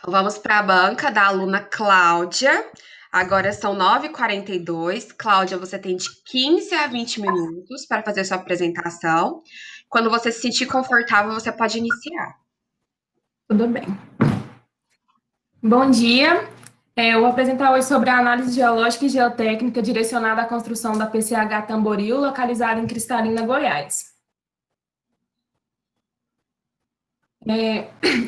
Vamos para a banca da aluna Cláudia. Agora são 9h42. Cláudia, você tem de 15 a 20 minutos para fazer sua apresentação. Quando você se sentir confortável, você pode iniciar. Tudo bem. Bom dia. Eu vou apresentar hoje sobre a análise geológica e geotécnica direcionada à construção da PCH Tamboril, localizada em Cristalina, Goiás.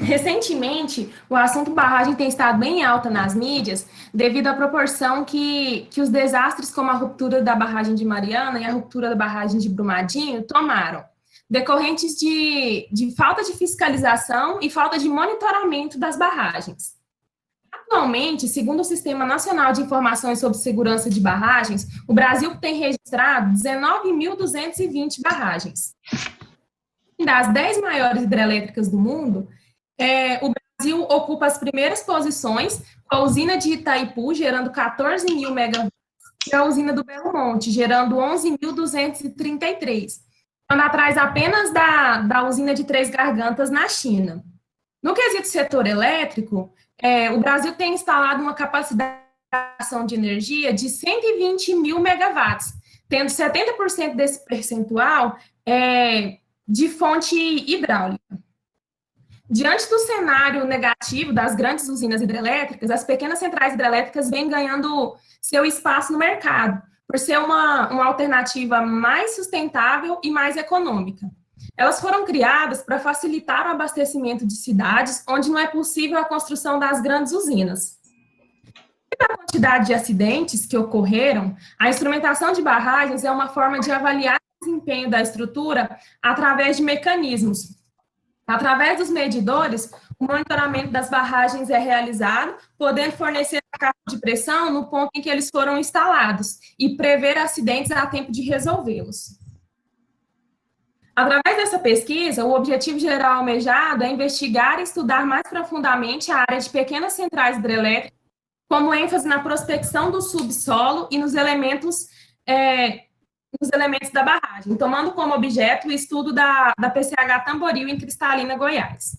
Recentemente, o assunto barragem tem estado bem alta nas mídias, devido à proporção que os desastres como a ruptura da barragem de Mariana e a ruptura da barragem de Brumadinho tomaram, decorrentes de falta de fiscalização e falta de monitoramento das barragens. Atualmente, segundo o Sistema Nacional de Informações sobre Segurança de Barragens, o Brasil tem registrado 19.220 barragens. Das 10 maiores hidrelétricas do mundo, o Brasil ocupa as primeiras posições, com a usina de Itaipu, gerando 14 mil megawatts, e a usina do Belo Monte, gerando 11.233, ficando atrás apenas da usina de Três Gargantas, na China. No quesito setor elétrico, o Brasil tem instalado uma capacidade de energia de 120 mil megawatts, tendo 70% desse percentual de fonte hidráulica. Diante do cenário negativo das grandes usinas hidrelétricas, as pequenas centrais hidrelétricas vêm ganhando seu espaço no mercado, por ser uma alternativa mais sustentável e mais econômica. Elas foram criadas para facilitar o abastecimento de cidades onde não é possível a construção das grandes usinas. A quantidade de acidentes que ocorreram, a instrumentação de barragens é uma forma de avaliar o desempenho da estrutura através de mecanismos. Através dos medidores, o monitoramento das barragens é realizado, podendo fornecer a carga de pressão no ponto em que eles foram instalados e prever acidentes a tempo de resolvê-los. Através dessa pesquisa, o objetivo geral almejado é investigar e estudar mais profundamente a área de pequenas centrais hidrelétricas, como ênfase na prospecção do subsolo e nos elementos da barragem, tomando como objeto o estudo da PCH Tamboril em Cristalina, Goiás.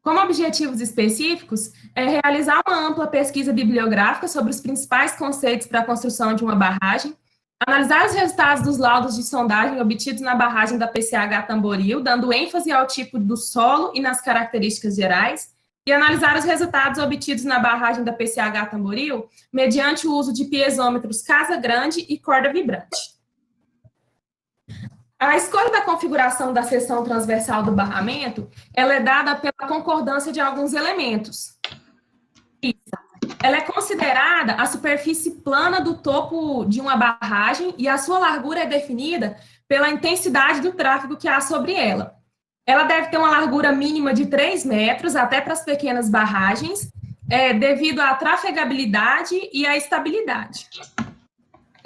Como objetivos específicos, é realizar uma ampla pesquisa bibliográfica sobre os principais conceitos para a construção de uma barragem, analisar os resultados dos laudos de sondagem obtidos na barragem da PCH Tamboril, dando ênfase ao tipo do solo e nas características gerais, e analisar os resultados obtidos na barragem da PCH Tamboril mediante o uso de piezômetros Casa Grande e corda vibrante. A escolha da configuração da seção transversal do barramento, ela é dada pela concordância de alguns elementos. Ela é considerada a superfície plana do topo de uma barragem e a sua largura é definida pela intensidade do tráfego que há sobre ela. Ela deve ter uma largura mínima de 3 metros, até para as pequenas barragens, devido à trafegabilidade e à estabilidade.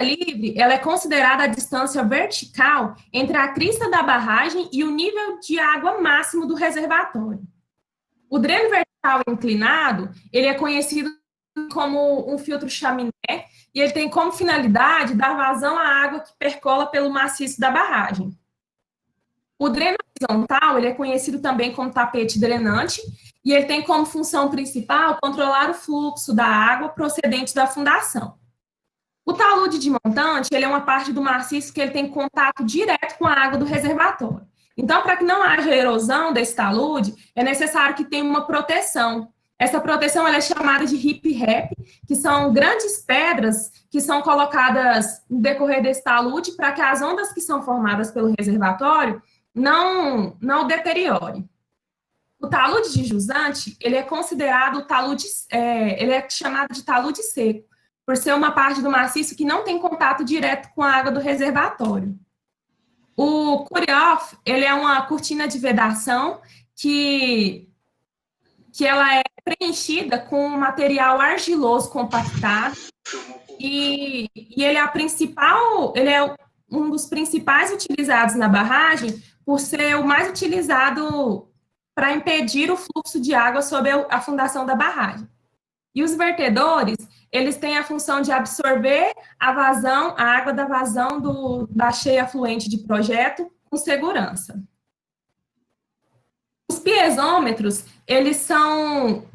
Livre, ela é considerada a distância vertical entre a crista da barragem e o nível de água máximo do reservatório. O dreno vertical inclinado, ele é conhecido como um filtro chaminé e ele tem como finalidade dar vazão à água que percola pelo maciço da barragem. O dreno horizontal, ele é conhecido também como tapete drenante e ele tem como função principal controlar o fluxo da água procedente da fundação. O talude de montante, ele é uma parte do maciço que ele tem contato direto com a água do reservatório. Então, para que não haja erosão desse talude, é necessário que tenha uma proteção. Essa proteção ela é chamada de hip-rap, que são grandes pedras que são colocadas no decorrer desse talude para que as ondas que são formadas pelo reservatório não o deteriore. O talude de jusante, ele é considerado talude, ele é chamado de talude seco, por ser uma parte do maciço que não tem contato direto com a água do reservatório. O cut-off, ele é uma cortina de vedação que ela é preenchida com um material argiloso compactado e ele é um dos principais utilizados na barragem por ser o mais utilizado para impedir o fluxo de água sobre a fundação da barragem. E os vertedores, eles têm a função de absorver a água da vazão da cheia fluente de projeto com segurança. Os piezômetros, eles são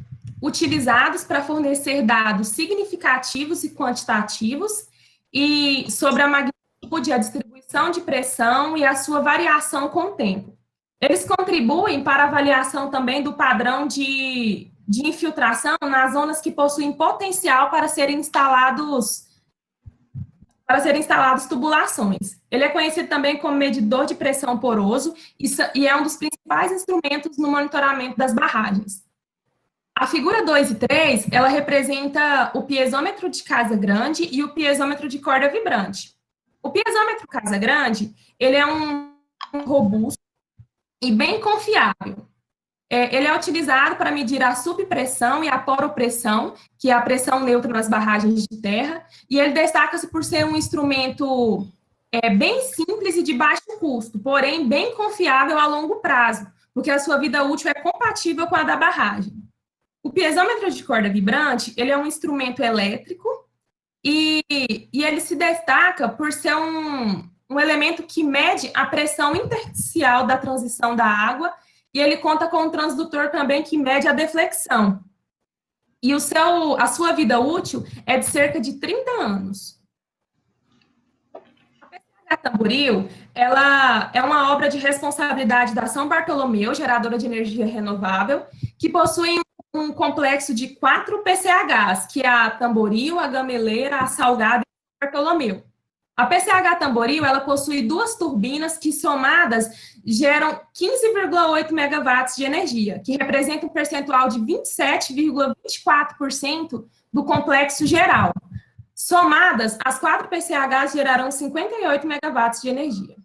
utilizados para fornecer dados significativos e quantitativos e sobre a magnitude, a distribuição de pressão e a sua variação com o tempo. Eles contribuem para a avaliação também do padrão de infiltração nas zonas que possuem potencial para serem instalados tubulações. Ele é conhecido também como medidor de pressão poroso e é um dos principais instrumentos no monitoramento das barragens. A figura 2 e 3, ela representa o piezômetro de Casa Grande e o piezômetro de corda vibrante. O piezômetro Casa Grande, ele é um robusto e bem confiável. Ele é utilizado para medir a subpressão e a poropressão, que é a pressão neutra nas barragens de terra, e ele destaca-se por ser um instrumento bem simples e de baixo custo, porém bem confiável a longo prazo, porque a sua vida útil é compatível com a da barragem. O piezômetro de corda vibrante, ele é um instrumento elétrico e ele se destaca por ser um elemento que mede a pressão intersticial da transição da água e ele conta com um transdutor também que mede a deflexão. E a sua vida útil é de cerca de 30 anos. A PCH Tamboril, ela é uma obra de responsabilidade da São Bartolomeu, geradora de energia renovável, que possui um complexo de 4 PCHs, que é a Tamboril, a Gameleira, a Salgada e a Bartolomeu. A PCH Tamboril, ela possui 2 turbinas que, somadas, geram 15,8 megawatts de energia, que representa um percentual de 27,24% do complexo geral. Somadas, as 4 PCHs gerarão 58 megawatts de energia.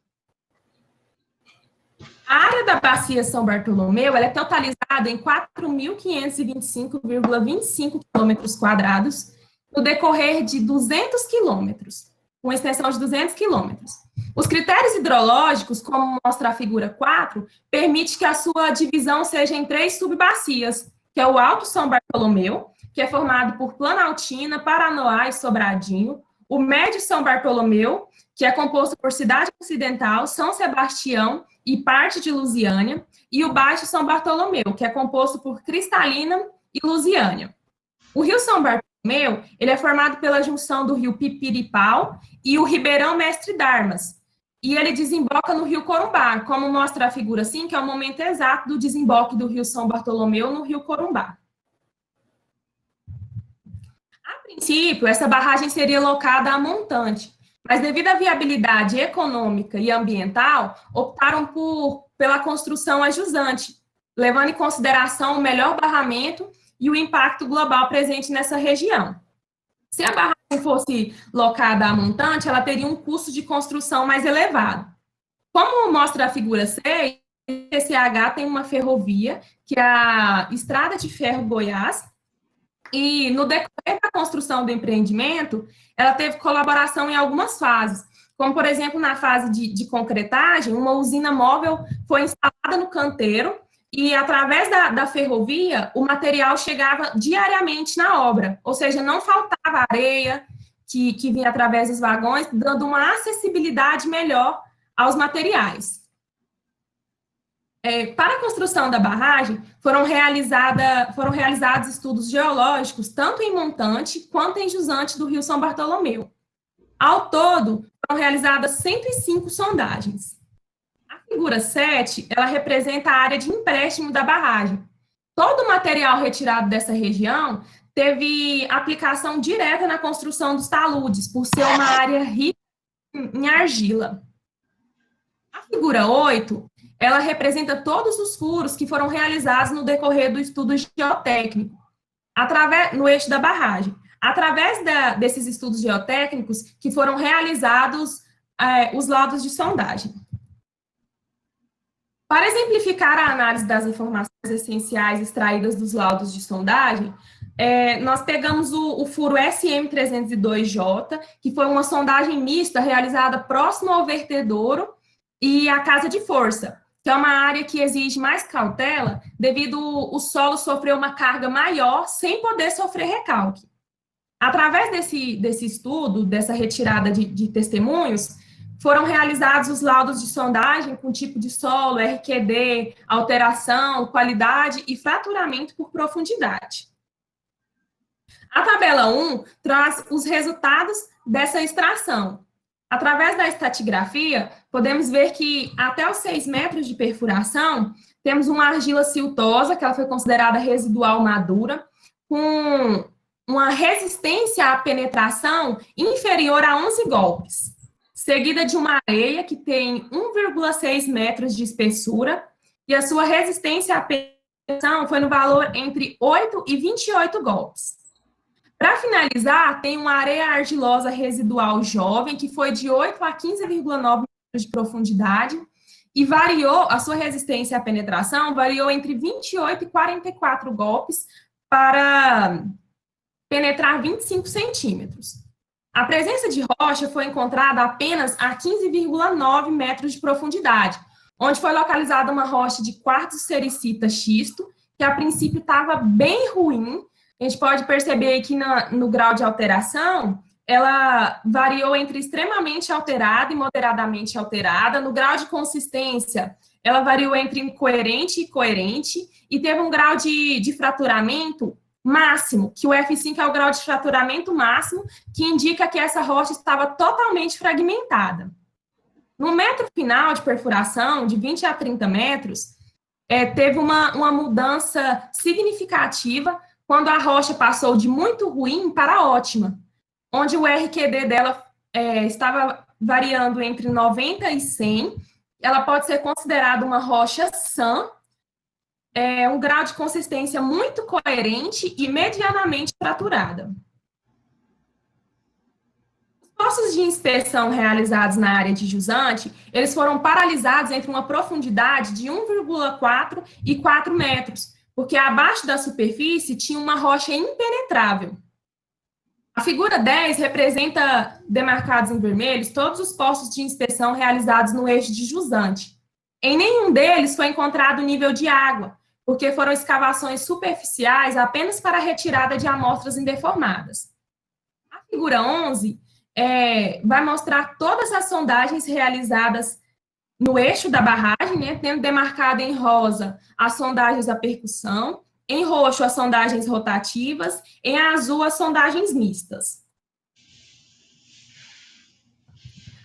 A área da Bacia São Bartolomeu, ela é totalizada em 4.525,25 quilômetros quadrados, no decorrer de 200 quilômetros, com extensão de 200 quilômetros. Os critérios hidrológicos, como mostra a figura 4, permite que a sua divisão seja em 3 subbacias, que é o Alto São Bartolomeu, que é formado por Planaltina, Paranoá e Sobradinho, o Médio São Bartolomeu, que é composto por Cidade Ocidental, São Sebastião e parte de Lusiânia, e o Baixo São Bartolomeu, que é composto por Cristalina e Lusiânia. O Rio São Bartolomeu, ele é formado pela junção do Rio Pipiripau e o Ribeirão Mestre Darmas, e ele desemboca no Rio Corumbá, como mostra a figura 5, que é o momento exato do desemboque do Rio São Bartolomeu no Rio Corumbá. A princípio, essa barragem seria locada a montante, mas devido à viabilidade econômica e ambiental, optaram pela construção a jusante, levando em consideração o melhor barramento e o impacto global presente nessa região. Se a barragem fosse locada a montante, ela teria um custo de construção mais elevado. Como mostra a figura 6, a PCH tem uma ferrovia, que é a Estrada de Ferro Goiás, e no decorrer da construção do empreendimento, ela teve colaboração em algumas fases, como, por exemplo, na fase de concretagem, uma usina móvel foi instalada no canteiro e, através da ferrovia, o material chegava diariamente na obra, ou seja, não faltava areia que vinha através dos vagões, dando uma acessibilidade melhor aos materiais. Para a construção da barragem, foram realizados estudos geológicos, tanto em montante quanto em jusante do Rio São Bartolomeu. Ao todo, foram realizadas 105 sondagens. A figura 7, ela representa a área de empréstimo da barragem. Todo o material retirado dessa região teve aplicação direta na construção dos taludes, por ser uma área rica em argila. A figura 8, ela representa todos os furos que foram realizados no decorrer do estudo geotécnico, no eixo da barragem. Através desses estudos geotécnicos que foram realizados os laudos de sondagem. Para exemplificar a análise das informações essenciais extraídas dos laudos de sondagem, nós pegamos o furo SM302J, que foi uma sondagem mista realizada próximo ao vertedouro e à casa de força, que é uma área que exige mais cautela devido o solo sofrer uma carga maior sem poder sofrer recalque. Através desse estudo, dessa retirada de testemunhos, foram realizados os laudos de sondagem com tipo de solo, RQD, alteração, qualidade e fraturamento por profundidade. A tabela 1 traz os resultados dessa extração. Através da estratigrafia, podemos ver que até os 6 metros de perfuração, temos uma argila siltosa, que ela foi considerada residual madura, com uma resistência à penetração inferior a 11 golpes, seguida de uma areia que tem 1,6 metros de espessura, e a sua resistência à penetração foi no valor entre 8 e 28 golpes. Para finalizar, tem uma areia argilosa residual jovem, que foi de 8 a 15,9 metros de profundidade, e variou, a sua resistência à penetração variou entre 28 e 44 golpes para penetrar 25 centímetros. A presença de rocha foi encontrada apenas a 15,9 metros de profundidade, onde foi localizada uma rocha de quartzo sericita xisto, que a princípio estava bem ruim. A gente pode perceber que no grau de alteração, ela variou entre extremamente alterada e moderadamente alterada. No grau de consistência, ela variou entre incoerente e coerente, e teve um grau de fraturamento máximo, que o F5 é o grau de fraturamento máximo, que indica que essa rocha estava totalmente fragmentada. No metro final de perfuração, de 20 a 30 metros, teve uma mudança significativa quando a rocha passou de muito ruim para ótima, onde o RQD dela estava variando entre 90 e 100, ela pode ser considerada uma rocha sã, um grau de consistência muito coerente e medianamente fraturada. Os postos de inspeção realizados na área de jusante, eles foram paralisados entre uma profundidade de 1,4 e 4 metros, porque abaixo da superfície tinha uma rocha impenetrável. A figura 10 representa, demarcados em vermelhos, todos os postos de inspeção realizados no eixo de jusante. Em nenhum deles foi encontrado nível de água, porque foram escavações superficiais apenas para a retirada de amostras indeformadas. A figura 11 vai mostrar todas as sondagens realizadas no eixo da barragem, né, tendo demarcado em rosa as sondagens da percussão, em roxo as sondagens rotativas, em azul as sondagens mistas.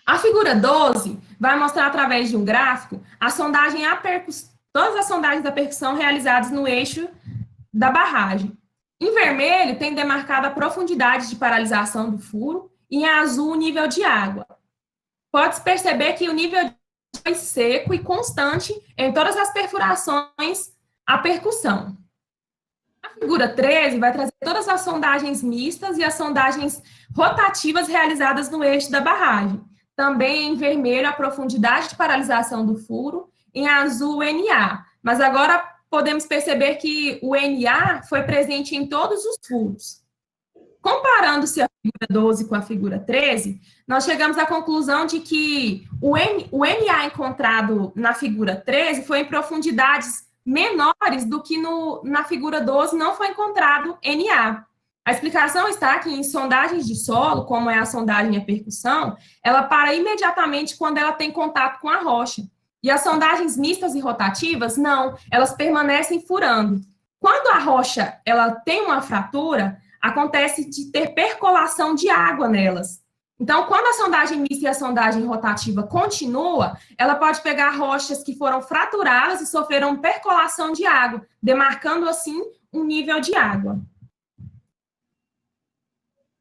A figura 12 vai mostrar através de um gráfico a sondagem todas as sondagens da percussão realizadas no eixo da barragem. Em vermelho tem demarcada a profundidade de paralisação do furo e em azul o nível de água. Pode-se perceber que o nível foi seco e constante em todas as perfurações à percussão. A figura 13 vai trazer todas as sondagens mistas e as sondagens rotativas realizadas no eixo da barragem. Também em vermelho a profundidade de paralisação do furo, em azul o NA. Mas agora podemos perceber que o NA foi presente em todos os furos. Comparando-se a figura 12 com a figura 13, nós chegamos à conclusão de que o NA encontrado na figura 13 foi em profundidades menores do que na figura 12 não foi encontrado NA. A explicação está que em sondagens de solo, como é a sondagem à percussão, ela para imediatamente quando ela tem contato com a rocha. E as sondagens mistas e rotativas, não, elas permanecem furando. Quando a rocha ela tem uma fratura, acontece de ter percolação de água nelas. Então, quando a sondagem mista e a sondagem rotativa continua, ela pode pegar rochas que foram fraturadas e sofreram percolação de água, demarcando, assim, um nível de água.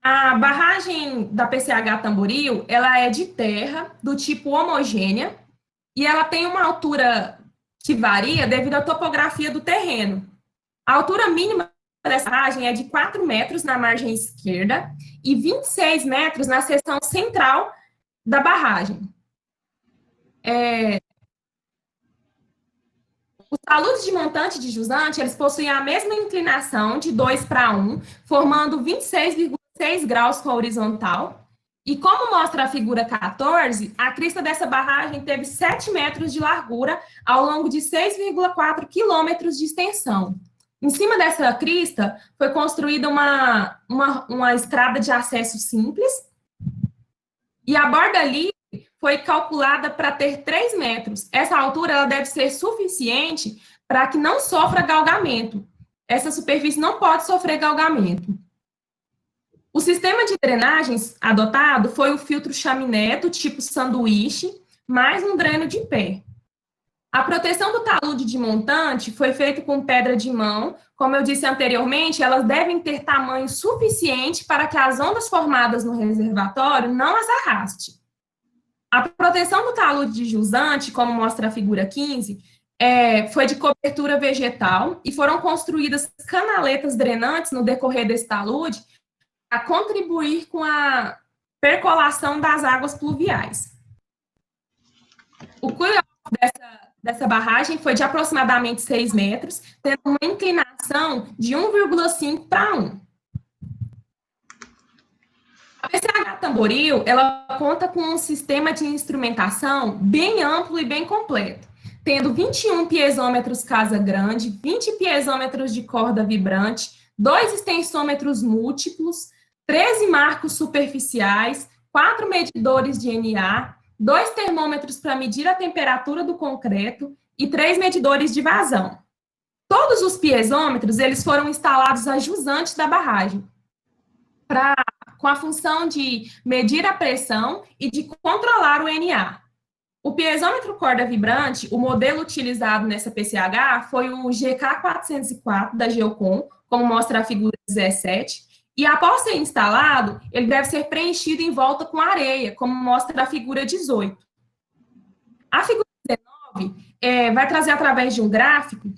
A barragem da PCH Tamboril, ela é de terra, do tipo homogênea, e ela tem uma altura que varia devido à topografia do terreno. A altura mínima dessa barragem é de 4 metros na margem esquerda e 26 metros na seção central da barragem. Os taludes de montante de jusante, eles possuem a mesma inclinação de 2:1, formando 26,6 graus com a horizontal. E como mostra a figura 14, a crista dessa barragem teve 7 metros de largura ao longo de 6,4 quilômetros de extensão. Em cima dessa crista foi construída uma estrada de acesso simples e a borda livre foi calculada para ter 3 metros. Essa altura ela deve ser suficiente para que não sofra galgamento. Essa superfície não pode sofrer galgamento. O sistema de drenagens adotado foi o filtro chaminé do tipo sanduíche, mais um dreno de pé. A proteção do talude de montante foi feita com pedra de mão. Como eu disse anteriormente, elas devem ter tamanho suficiente para que as ondas formadas no reservatório não as arraste. A proteção do talude de jusante, como mostra a figura 15, foi de cobertura vegetal e foram construídas canaletas drenantes no decorrer desse talude a contribuir com a percolação das águas pluviais. O cuidado dessa barragem foi de aproximadamente 6 metros, tendo uma inclinação de 1,5 para 1. A PCH Tamboril, ela conta com um sistema de instrumentação bem amplo e bem completo, tendo 21 piezômetros casa grande, 20 piezômetros de corda vibrante, 2 extensômetros múltiplos, 13 marcos superficiais, 4 medidores de NA, 2 termômetros para medir a temperatura do concreto e 3 medidores de vazão. Todos os piezômetros, eles foram instalados a jusante da barragem, com a função de medir a pressão e de controlar o NA. O piezômetro corda vibrante, o modelo utilizado nessa PCH foi o GK404 da Geocom, como mostra a figura 17, e após ser instalado, ele deve ser preenchido em volta com areia, como mostra a figura 18. A figura 19 vai trazer, através de um gráfico,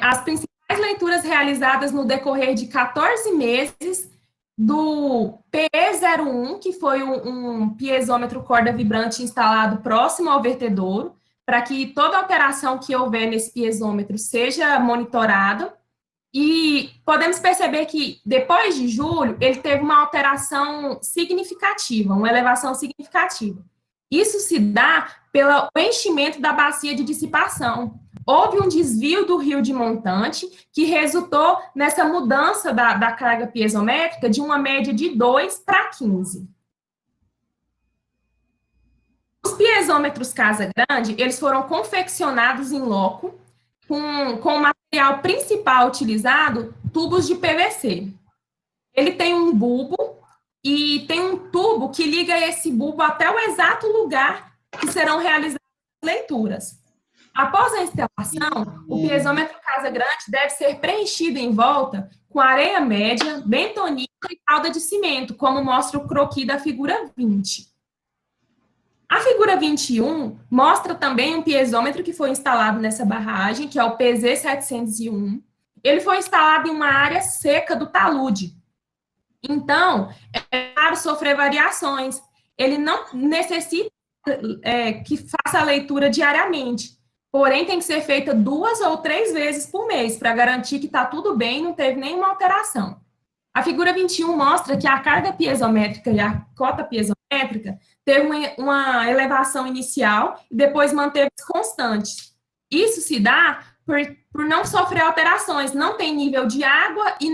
as principais leituras realizadas no decorrer de 14 meses do PE01, que foi um piezômetro corda vibrante instalado próximo ao vertedouro, para que toda alteração que houver nesse piezômetro seja monitorada. E podemos perceber que, depois de julho, ele teve uma alteração significativa, uma elevação significativa. Isso se dá pelo enchimento da bacia de dissipação. Houve um desvio do rio de montante que resultou nessa mudança da carga piezométrica de uma média de 2 para 15. Os piezômetros Casa Grande, eles foram confeccionados em loco, com o material principal utilizado, tubos de PVC. Ele tem um bulbo e tem um tubo que liga esse bulbo até o exato lugar que serão realizadas as leituras. Após a instalação, o piezômetro Casa Grande deve ser preenchido em volta com areia média, bentonita e calda de cimento, como mostra o croquis da figura 20. A figura 21 mostra também um piezômetro que foi instalado nessa barragem, que é o PZ701. Ele foi instalado em uma área seca do talude. Então, é claro sofrer variações. Ele não necessita que faça a leitura diariamente. Porém, tem que ser feita 2 ou 3 vezes por mês, para garantir que está tudo bem e não teve nenhuma alteração. A figura 21 mostra que a carga piezométrica e a cota piezométrica teve uma elevação inicial e depois manteve-se constante. Isso se dá por não sofrer alterações, não tem nível de água e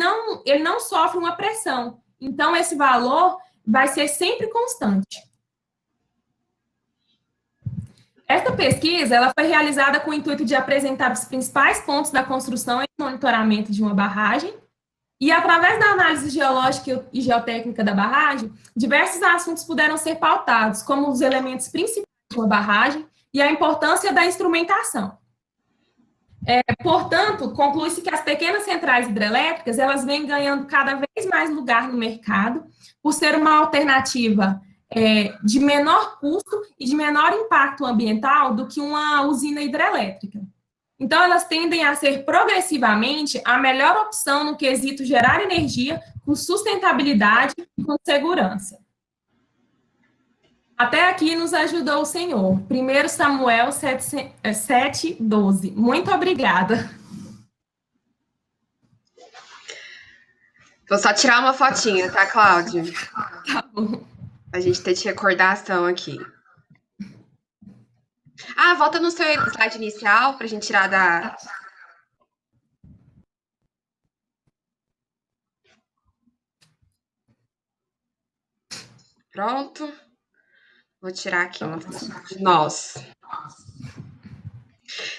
ele não sofre uma pressão. Então, esse valor vai ser sempre constante. Esta pesquisa ela foi realizada com o intuito de apresentar os principais pontos da construção e monitoramento de uma barragem, e através da análise geológica e geotécnica da barragem, diversos assuntos puderam ser pautados, como os elementos principais de uma barragem e a importância da instrumentação. Portanto, conclui-se que as pequenas centrais hidrelétricas elas vêm ganhando cada vez mais lugar no mercado, por ser uma alternativa de menor custo e de menor impacto ambiental do que uma usina hidrelétrica. Então, elas tendem a ser progressivamente a melhor opção no quesito gerar energia com sustentabilidade e com segurança. Até aqui nos ajudou o Senhor. 1 Samuel 7:12. Muito obrigada. Vou só tirar uma fotinha, tá, Cláudia? Tá bom. A gente ter de recordação aqui. Ah, volta no seu slide inicial pra gente tirar da... Pronto. Vou tirar aqui uma foto de nós.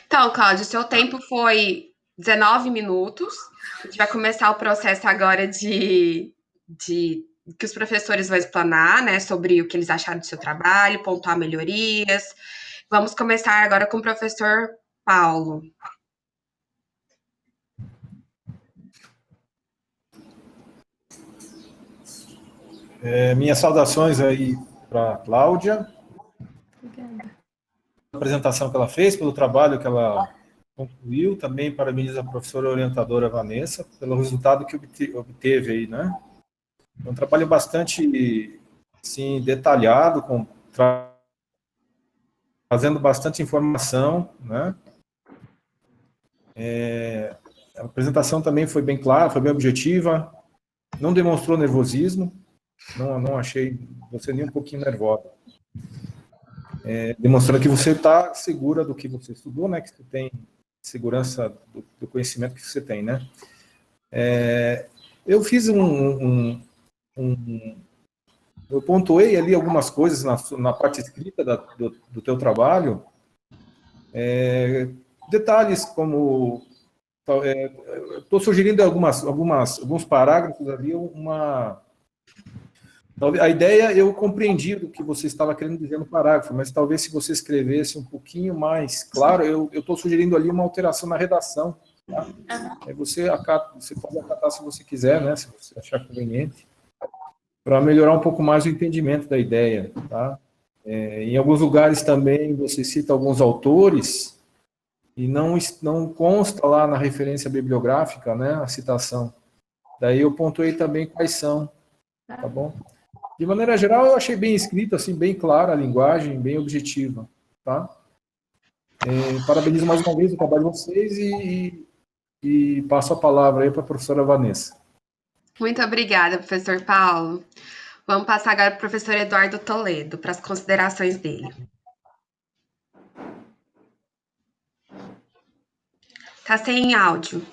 Então, Cláudio, seu tempo foi 19 minutos. A gente vai começar o processo agora de que os professores vão explanar, né, sobre o que eles acharam do seu trabalho, pontuar melhorias. Vamos começar agora com o professor Paulo. Minhas saudações aí para a Cláudia. Obrigada. A apresentação que ela fez, pelo trabalho que ela concluiu, também parabenizo a professora orientadora Vanessa pelo resultado que obteve aí, né? É um trabalho bastante, assim, detalhado, trazendo bastante informação, né? A apresentação também foi bem clara, foi bem objetiva, não demonstrou nervosismo, não achei você nem um pouquinho nervosa. Demonstrando que você está segura do que você estudou, né? Que você tem segurança do conhecimento que você tem, né? Eu fiz eu pontuei ali algumas coisas na parte escrita do teu trabalho, detalhes como estou sugerindo alguns parágrafos ali, a ideia eu compreendi do que você estava querendo dizer no parágrafo, mas talvez se você escrevesse um pouquinho mais claro, eu estou sugerindo ali uma alteração na redação. Tá? Aí você pode acatar se você quiser, né? Se você achar conveniente, para melhorar um pouco mais o entendimento da ideia. Tá? Em alguns lugares também você cita alguns autores e não consta lá na referência bibliográfica, né, a citação. Daí eu pontuei também quais são, tá bom? De maneira geral, eu achei bem escrito, assim, bem clara a linguagem, bem objetiva, tá? Parabenizo mais uma vez o trabalho de vocês e passo a palavra aí para a professora Vanessa. Muito obrigada, professor Paulo. Vamos passar agora para o professor Eduardo Toledo, para as considerações dele. Tá sem áudio.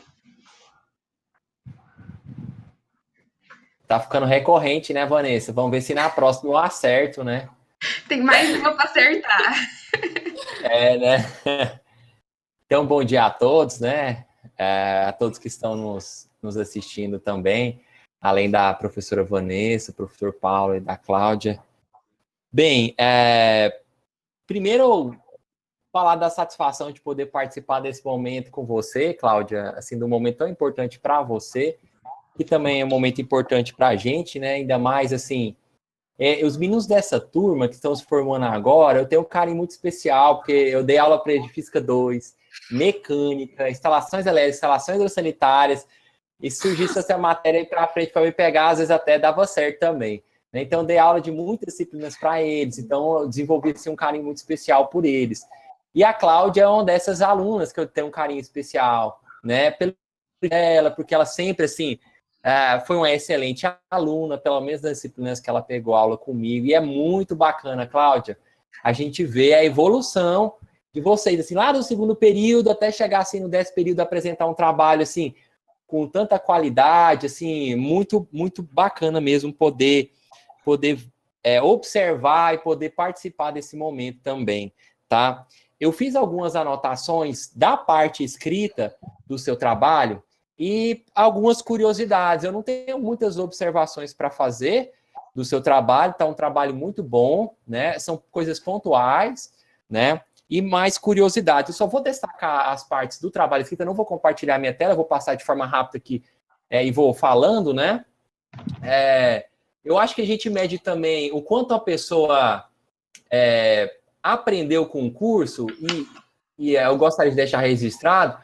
Tá ficando recorrente, né, Vanessa? Vamos ver se na próxima eu acerto, né? Tem mais uma para acertar. Né? Então, bom dia a todos, né? A todos que estão nos assistindo também, além da professora Vanessa, professor Paulo e da Cláudia. Bem, primeiro, falar da satisfação de poder participar desse momento com você, Cláudia, assim, de um momento tão importante para você, que também é um momento importante para a gente, né? Ainda mais, assim, os meninos dessa turma que estão se formando agora, eu tenho um carinho muito especial, porque eu dei aula para eles de Física 2, Mecânica, Instalações Elétricas, Instalações Sanitárias, e surgisse essa matéria aí para frente para me pegar, às vezes até dava certo também. Né? Então, eu dei aula de muitas disciplinas para eles, então eu desenvolvi assim, um carinho muito especial por eles. E a Cláudia é uma dessas alunas que eu tenho um carinho especial, né? Porque ela sempre, assim, foi uma excelente aluna, pelo menos das disciplinas que ela pegou aula comigo, e é muito bacana, Cláudia, a gente vê a evolução de vocês, assim, lá do segundo período até chegar, assim, no 10º período, apresentar um trabalho, assim, com tanta qualidade, assim, muito, muito bacana mesmo poder observar e poder participar desse momento também, tá? Eu fiz algumas anotações da parte escrita do seu trabalho e algumas curiosidades. Eu não tenho muitas observações para fazer do seu trabalho, tá um trabalho muito bom, né? São coisas pontuais, né? E mais curiosidades. Eu só vou destacar as partes do trabalho escrito, eu não vou compartilhar minha tela, eu vou passar de forma rápida aqui e vou falando, né? Eu acho que a gente mede também o quanto a pessoa aprendeu com o curso e eu gostaria de deixar registrado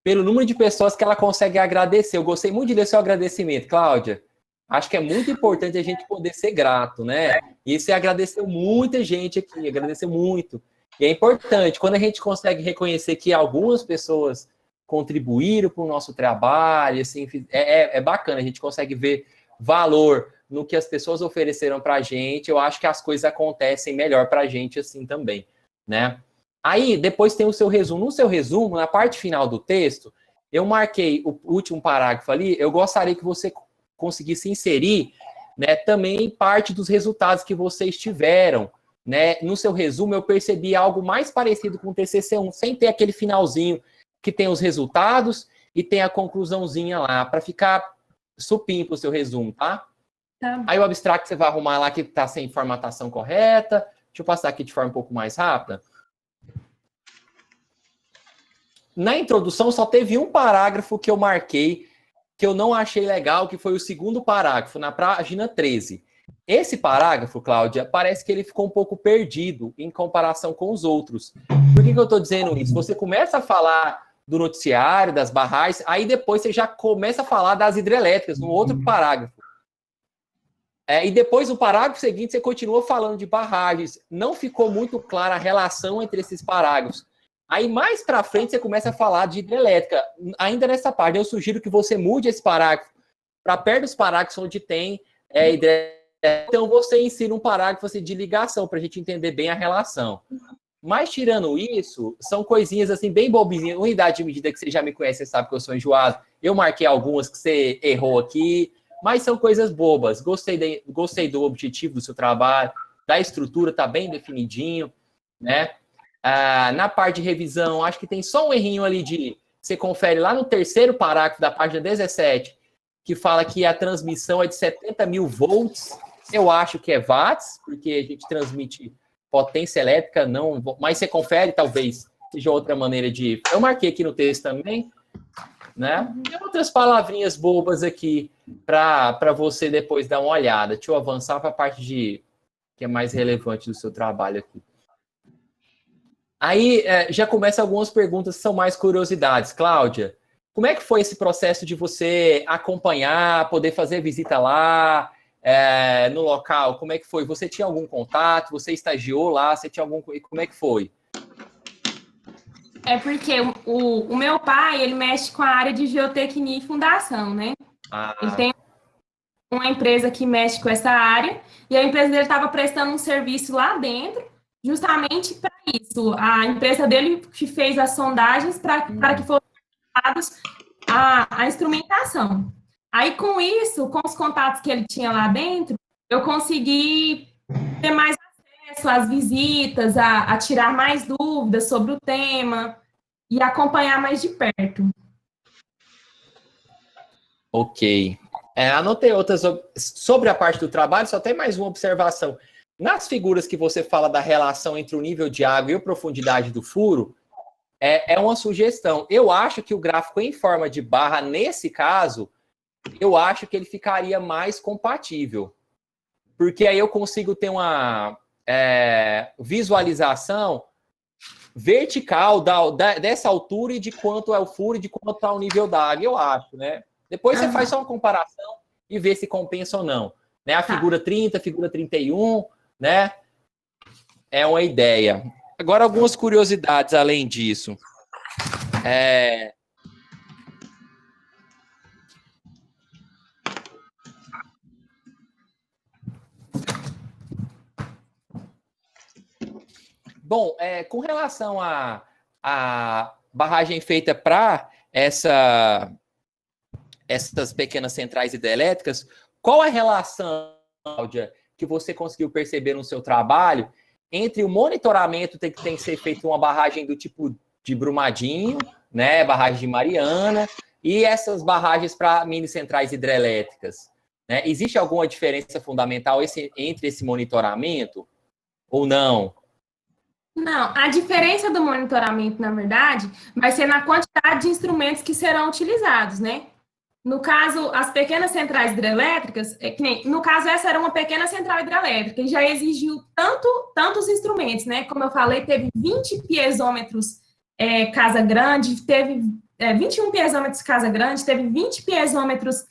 pelo número de pessoas que ela consegue agradecer. Eu gostei muito de ler seu agradecimento, Cláudia. Acho que é muito importante a gente poder ser grato, né? E você agradeceu muita gente aqui, agradeceu muito. E é importante, quando a gente consegue reconhecer que algumas pessoas contribuíram para o nosso trabalho, assim, é bacana, a gente consegue ver valor no que as pessoas ofereceram para a gente, eu acho que as coisas acontecem melhor para a gente assim também, né? Aí, depois tem o seu resumo. No seu resumo, na parte final do texto, eu marquei o último parágrafo ali, eu gostaria que você conseguisse inserir, né, também parte dos resultados que vocês tiveram, né? No seu resumo, eu percebi algo mais parecido com o TCC1, sem ter aquele finalzinho que tem os resultados e tem a conclusãozinha lá, para ficar supimpo o seu resumo, tá? Tá. Aí o abstract você vai arrumar lá que está sem formatação correta. Deixa eu passar aqui de forma um pouco mais rápida. Na introdução só teve um parágrafo que eu marquei que eu não achei legal, que foi o segundo parágrafo, na página 13. Esse parágrafo, Cláudia, parece que ele ficou um pouco perdido em comparação com os outros. Por que eu estou dizendo isso? Você começa a falar do noticiário, das barragens, aí depois você já começa a falar das hidrelétricas, no outro parágrafo. E depois, no parágrafo seguinte, você continua falando de barragens. Não ficou muito clara a relação entre esses parágrafos. Aí, mais para frente, você começa a falar de hidrelétrica. Ainda nessa parte, eu sugiro que você mude esse parágrafo para perto dos parágrafos onde tem hidrelétrica. Então, você ensina um parágrafo assim, de ligação, para a gente entender bem a relação. Mas, tirando isso, são coisinhas assim, bem bobinhas. Unidade de medida que você já me conhece, você sabe que eu sou enjoado. Eu marquei algumas que você errou aqui, mas são coisas bobas. Gostei do objetivo do seu trabalho, da estrutura, tá bem definidinho, né? Na parte de revisão, acho que tem só um errinho ali de... Você confere lá no terceiro parágrafo da página 17, que fala que a transmissão é de 70 mil volts. Eu acho que é watts, porque a gente transmite potência elétrica, não... Mas você confere, talvez seja outra maneira de... Eu marquei aqui no texto também, né? Tem outras palavrinhas bobas aqui para você depois dar uma olhada. Deixa eu avançar para a parte que é mais relevante do seu trabalho aqui. Aí já começam algumas perguntas que são mais curiosidades. Cláudia, como é que foi esse processo de você acompanhar, poder fazer visita lá, no local? Como é que foi? Você tinha algum contato? Você estagiou lá? Você tinha algum... Como é que foi? É porque o meu pai, ele mexe com a área de geotecnia e fundação, né? Ele tem uma empresa que mexe com essa área, e a empresa dele estava prestando um serviço lá dentro, justamente para isso. A empresa dele que fez as sondagens para que fossem usados a instrumentação. Aí, com isso, com os contatos que ele tinha lá dentro, eu consegui ter mais acesso às visitas, a tirar mais dúvidas sobre o tema e acompanhar mais de perto. Ok. Anotei outras sobre a parte do trabalho, só tem mais uma observação. Nas figuras que você fala da relação entre o nível de água e a profundidade do furo, é uma sugestão. Eu acho que o gráfico em forma de barra, nesse caso, eu acho que ele ficaria mais compatível. Porque aí eu consigo ter uma visualização vertical dessa altura e de quanto é o furo e de quanto está o nível da água, eu acho, né? Depois você faz só uma comparação e vê se compensa ou não. Né? A figura 30, a figura 31, né? É uma ideia. Agora, algumas curiosidades além disso. Bom, com relação à barragem feita para essas pequenas centrais hidrelétricas, qual a relação, Cláudia, que você conseguiu perceber no seu trabalho entre o monitoramento que tem que ser feito uma barragem do tipo de Brumadinho, né, barragem de Mariana, e essas barragens para mini centrais hidrelétricas? Né? Existe alguma diferença fundamental entre esse monitoramento ou não? Não, a diferença do monitoramento, na verdade, vai ser na quantidade de instrumentos que serão utilizados, né? No caso, as pequenas centrais hidrelétricas, no caso, essa era uma pequena central hidrelétrica e já exigiu tantos instrumentos, né? Como eu falei, teve 20 piezômetros Casa Grande, teve 21 piezômetros Casa Grande, teve 20 piezômetros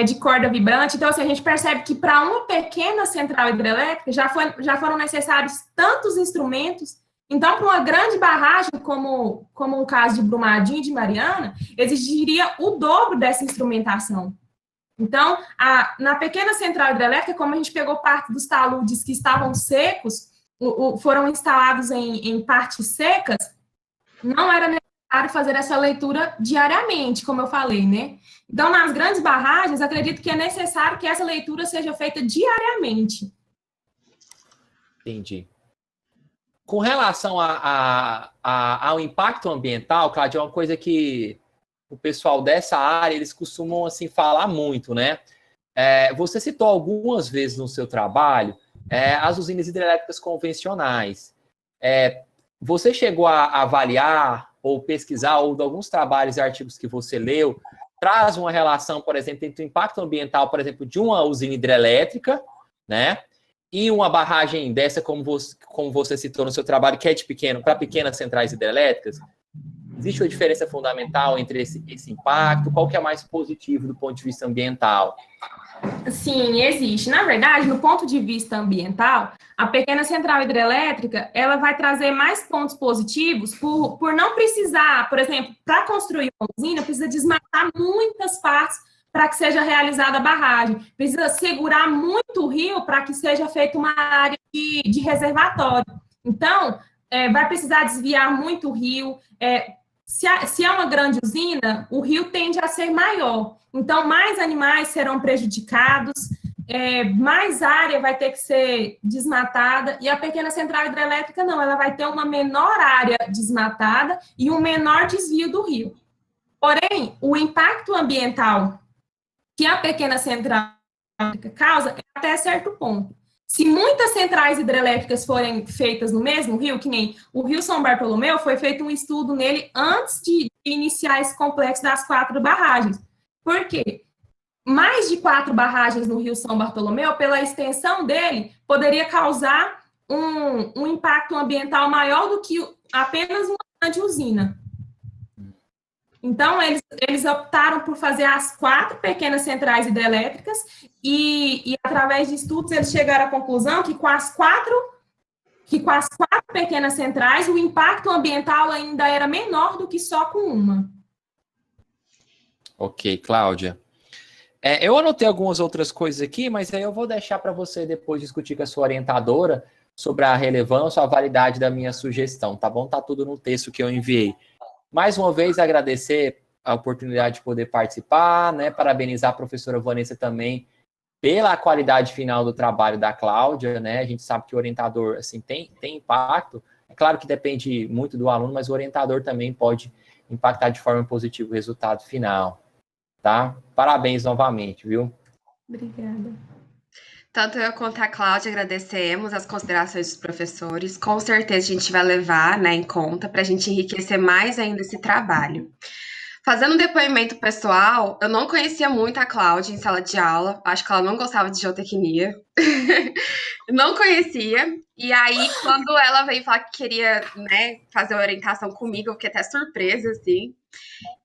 de corda vibrante. Então, assim, a gente percebe que para uma pequena central hidrelétrica já foram necessários tantos instrumentos. Então, para uma grande barragem, como o caso de Brumadinho e de Mariana, exigiria o dobro dessa instrumentação. Então, na pequena central hidrelétrica, como a gente pegou parte dos taludes que estavam secos, foram instalados em partes secas, não era necessário fazer essa leitura diariamente, como eu falei, né? Então, nas grandes barragens, acredito que é necessário que essa leitura seja feita diariamente. Entendi. Com relação ao impacto ambiental, Cláudia, é uma coisa que o pessoal dessa área, eles costumam assim, falar muito, né? Você citou algumas vezes no seu trabalho as usinas hidrelétricas convencionais. Você chegou a avaliar ou pesquisar, ou de alguns trabalhos e artigos que você leu, traz uma relação, por exemplo, entre o impacto ambiental, por exemplo, de uma usina hidrelétrica, né, e uma barragem dessa, como você citou no seu trabalho, que é de pequeno, para pequenas centrais hidrelétricas? Existe uma diferença fundamental entre esse impacto? Qual que é mais positivo do ponto de vista ambiental? Sim, existe. Na verdade, no ponto de vista ambiental, a pequena central hidrelétrica, ela vai trazer mais pontos positivos por não precisar, por exemplo, para construir uma usina, precisa desmatar muitas partes para que seja realizada a barragem. Precisa segurar muito o rio para que seja feita uma área de reservatório. Então, vai precisar desviar muito o rio. Se é uma grande usina, o rio tende a ser maior. Então, mais animais serão prejudicados, mais área vai ter que ser desmatada, e a pequena central hidrelétrica não, ela vai ter uma menor área desmatada e um menor desvio do rio. Porém, o impacto ambiental que a pequena central hidrelétrica causa é até certo ponto. Se muitas centrais hidrelétricas forem feitas no mesmo rio, que nem o Rio São Bartolomeu, foi feito um estudo nele antes de iniciar esse complexo das 4 barragens. Por quê? Mais de 4 barragens no Rio São Bartolomeu, pela extensão dele, poderia causar um impacto ambiental maior do que apenas uma grande usina. Então, eles optaram por fazer as 4 pequenas centrais hidrelétricas e através de estudos, eles chegaram à conclusão que com as quatro pequenas centrais, o impacto ambiental ainda era menor do que só com uma. Ok, Cláudia. Eu anotei algumas outras coisas aqui, mas aí eu vou deixar para você depois discutir com a sua orientadora sobre a relevância ou a validade da minha sugestão, tá bom? Tá tudo no texto que eu enviei. Mais uma vez, agradecer a oportunidade de poder participar, né? Parabenizar a professora Vanessa também pela qualidade final do trabalho da Cláudia, né? A gente sabe que o orientador, assim, tem impacto. É claro que depende muito do aluno, mas o orientador também pode impactar de forma positiva o resultado final, tá? Parabéns novamente, viu? Obrigada. Tanto eu quanto a Cláudia agradecemos as considerações dos professores. Com certeza a gente vai levar, né, em conta para a gente enriquecer mais ainda esse trabalho. Fazendo um depoimento pessoal, eu não conhecia muito a Cláudia em sala de aula. Acho que ela não gostava de geotecnia. Não conhecia. E aí, quando ela veio falar que queria, né, fazer uma orientação comigo, eu fiquei até surpresa, assim.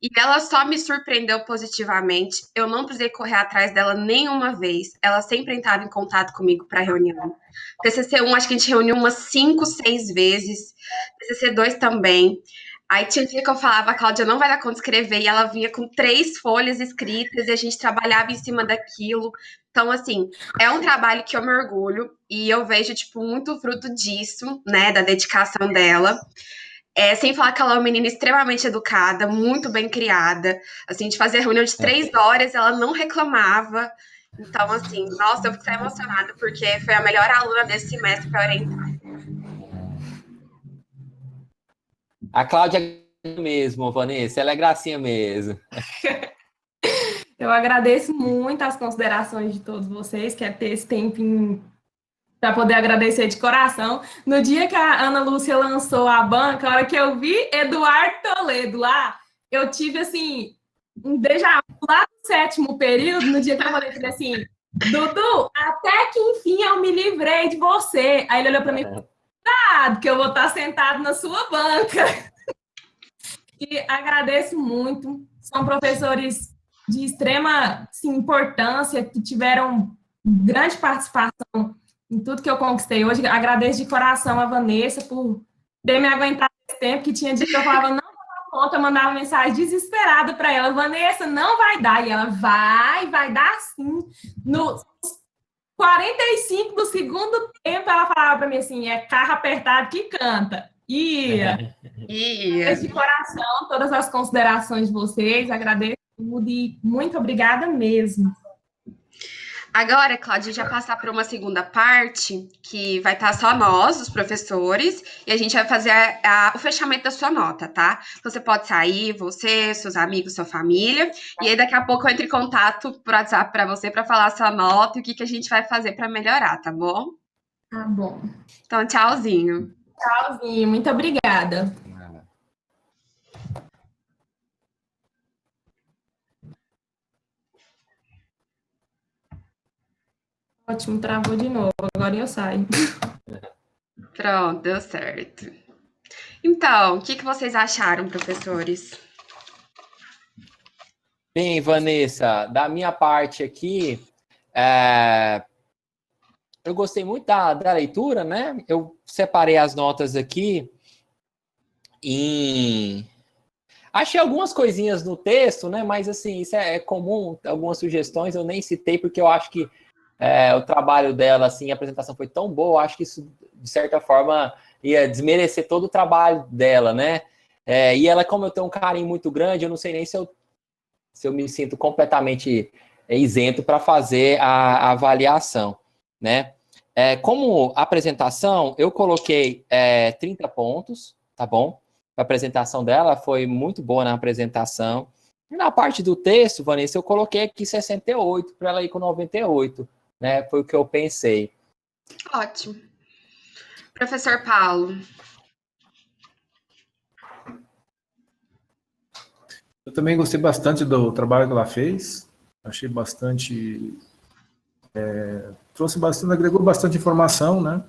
E ela só me surpreendeu positivamente. Eu não precisei correr atrás dela nenhuma vez. Ela sempre entrava em contato comigo para reunião. TCC1, acho que a gente reuniu umas 5, 6 vezes. TCC2 também. Aí tinha dia que eu falava, a Cláudia não vai dar conta de escrever, e ela vinha com 3 folhas escritas, e a gente trabalhava em cima daquilo. Então, assim, é um trabalho que eu me orgulho, e eu vejo, tipo, muito fruto disso, né, da dedicação dela. Sem falar que ela é uma menina extremamente educada, muito bem criada. Assim, de fazer reunião de 3 horas, ela não reclamava. Então, assim, nossa, eu fico até emocionada, porque foi a melhor aluna desse semestre para orientar. A Cláudia é mesmo, Vanessa, ela é gracinha mesmo. Eu agradeço muito as considerações de todos vocês, que é ter esse tempinho para poder agradecer de coração. No dia que a Ana Lúcia lançou a banca, a hora que eu vi Eduardo Toledo lá, eu tive, assim, um déjà vu lá no 7º período, no dia que eu falei assim, Dudu, até que enfim eu me livrei de você. Aí ele olhou para mim, cuidado, que eu vou estar sentado na sua banca. E agradeço muito. São professores de extrema, assim, importância, que tiveram grande participação em tudo que eu conquistei hoje. Agradeço de coração a Vanessa por ter me aguentado esse tempo, que tinha dia que eu falava, não dá conta, eu mandava mensagem desesperada para ela, Vanessa, não vai dar. E ela, vai dar sim. Nos 45 do segundo tempo, ela falava para mim assim, é carro apertado que canta. Ia. De coração, todas as considerações de vocês, agradeço tudo e muito obrigada mesmo. Agora, Cláudia, já passar para uma segunda parte, que vai estar só nós, os professores, e a gente vai fazer o fechamento da sua nota, tá? Você pode sair, você, seus amigos, sua família, e aí daqui a pouco eu entro em contato por WhatsApp para você para falar a sua nota e o que a gente vai fazer para melhorar, tá bom? Tá bom. Então, tchauzinho. Tchauzinho, muito obrigada. Ótimo, travou de novo. Agora eu saio. Pronto, deu certo. Então, o que vocês acharam, professores? Bem, Vanessa, da minha parte aqui, eu gostei muito da leitura, né? Eu separei as notas aqui e achei algumas coisinhas no texto, né? Mas, assim, isso é comum, algumas sugestões eu nem citei, porque eu acho que o trabalho dela, assim, a apresentação foi tão boa, eu acho que isso, de certa forma, ia desmerecer todo o trabalho dela, né? E ela, como eu tenho um carinho muito grande, eu não sei nem se eu me sinto completamente isento para fazer a avaliação, né? Como apresentação, eu coloquei 30 pontos, tá bom? A apresentação dela foi muito boa na apresentação. E na parte do texto, Vanessa, eu coloquei aqui 68 para ela ir com 98, né? Foi o que eu pensei. Ótimo. Professor Paulo. Eu também gostei bastante do trabalho que ela fez. Achei bastante... trouxe bastante, agregou bastante informação, né?